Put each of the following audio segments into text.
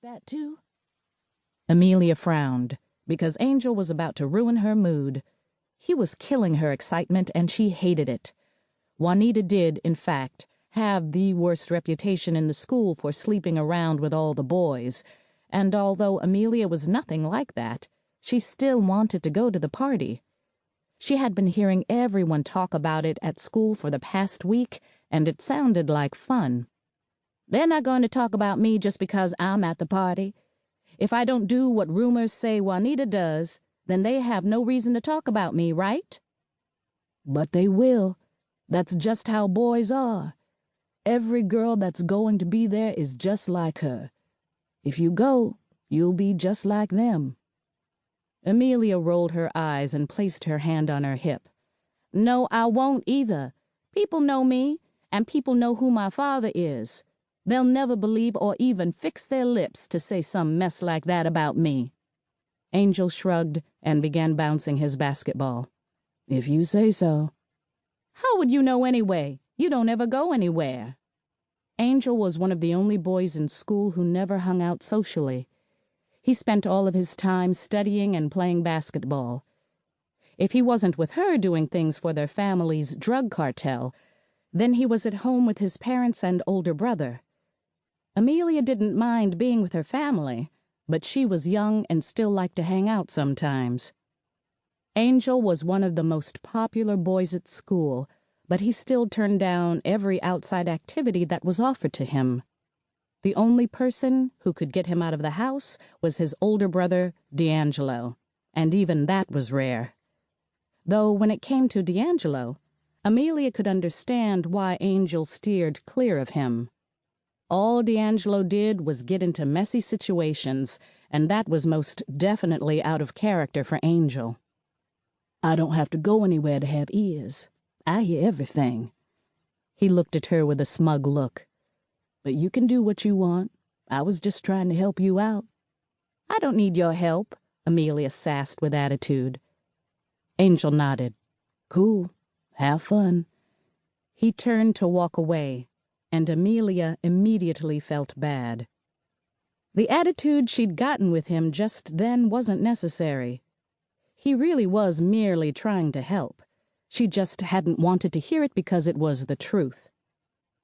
that too? Amelia frowned, because Angel was about to ruin her mood. He was killing her excitement, and she hated it. Juanita did, in fact, have the worst reputation in the school for sleeping around with all the boys, and although Amelia was nothing like that, she still wanted to go to the party. She had been hearing everyone talk about it at school for the past week, and it sounded like fun. They're not going to talk about me just because I'm at the party. If I don't do what rumors say Juanita does, then they have no reason to talk about me, right? But they will. That's just how boys are. Every girl that's going to be there is just like her. If you go, you'll be just like them. Amelia rolled her eyes and placed her hand on her hip. No, I won't either. People know me, and people know who my father is. They'll never believe or even fix their lips to say some mess like that about me. Angel shrugged and began bouncing his basketball. If you say so. How would you know anyway? You don't ever go anywhere. Angel was one of the only boys in school who never hung out socially. He spent all of his time studying and playing basketball. If he wasn't with her doing things for their family's drug cartel, then he was at home with his parents and older brother. Amelia didn't mind being with her family, but she was young and still liked to hang out sometimes. Angel was one of the most popular boys at school, but he still turned down every outside activity that was offered to him. The only person who could get him out of the house was his older brother, D'Angelo, and even that was rare. Though when it came to D'Angelo, Amelia could understand why Angel steered clear of him. All D'Angelo did was get into messy situations, and that was most definitely out of character for Angel. I don't have to go anywhere to have ears. I hear everything. He looked at her with a smug look. But you can do what you want. I was just trying to help you out. I don't need your help, Amelia sassed with attitude. Angel nodded. Cool. Have fun. He turned to walk away, and Amelia immediately felt bad. The attitude she'd gotten with him just then wasn't necessary. He really was merely trying to help. She just hadn't wanted to hear it because it was the truth.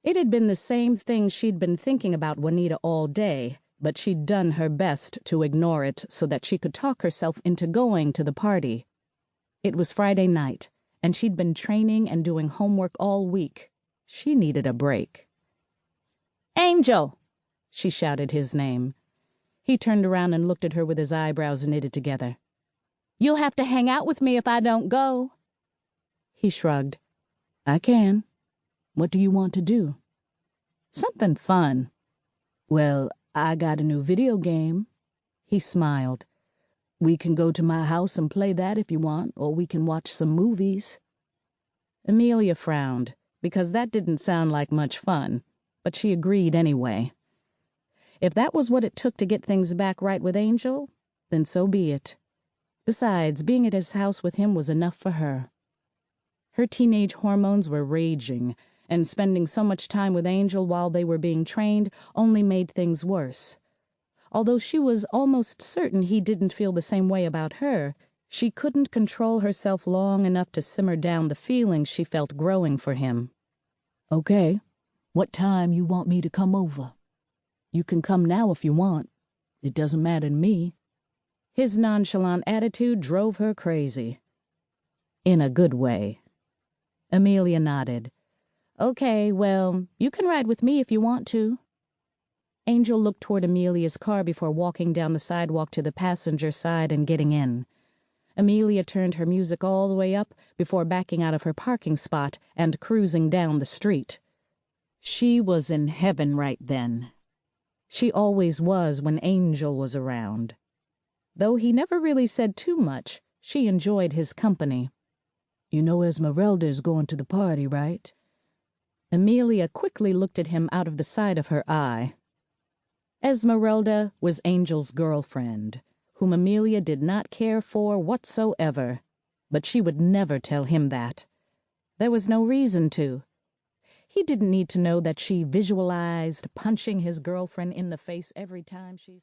It had been the same thing she'd been thinking about Juanita all day, but she'd done her best to ignore it so that she could talk herself into going to the party. It was Friday night, and she'd been training and doing homework all week. She needed a break. Angel! She shouted his name. He turned around and looked at her with his eyebrows knitted together. You'll have to hang out with me if I don't go. He shrugged. I can. What do you want to do? Something fun. Well, I got a new video game. He smiled. We can go to my house and play that if you want, or we can watch some movies. Amelia frowned, because that didn't sound like much fun, but she agreed anyway. If that was what it took to get things back right with Angel, then so be it. Besides, being at his house with him was enough for her. Her teenage hormones were raging, and spending so much time with Angel while they were being trained only made things worse. Although she was almost certain he didn't feel the same way about her, she couldn't control herself long enough to simmer down the feelings she felt growing for him. Okay, what time you want me to come over? You can come now if you want. It doesn't matter to me. His nonchalant attitude drove her crazy. In a good way. Amelia nodded. Okay, well, you can ride with me if you want to. Angel looked toward Amelia's car before walking down the sidewalk to the passenger side and getting in. Amelia turned her music all the way up before backing out of her parking spot and cruising down the street. She was in heaven right then. She always was when Angel was around. Though he never really said too much, she enjoyed his company. You know Esmeralda is going to the party, right? Amelia quickly looked at him out of the side of her eye. Esmeralda was Angel's girlfriend, whom Amelia did not care for whatsoever, but she would never tell him that. There was no reason to. He didn't need to know that she visualized punching his girlfriend in the face every time she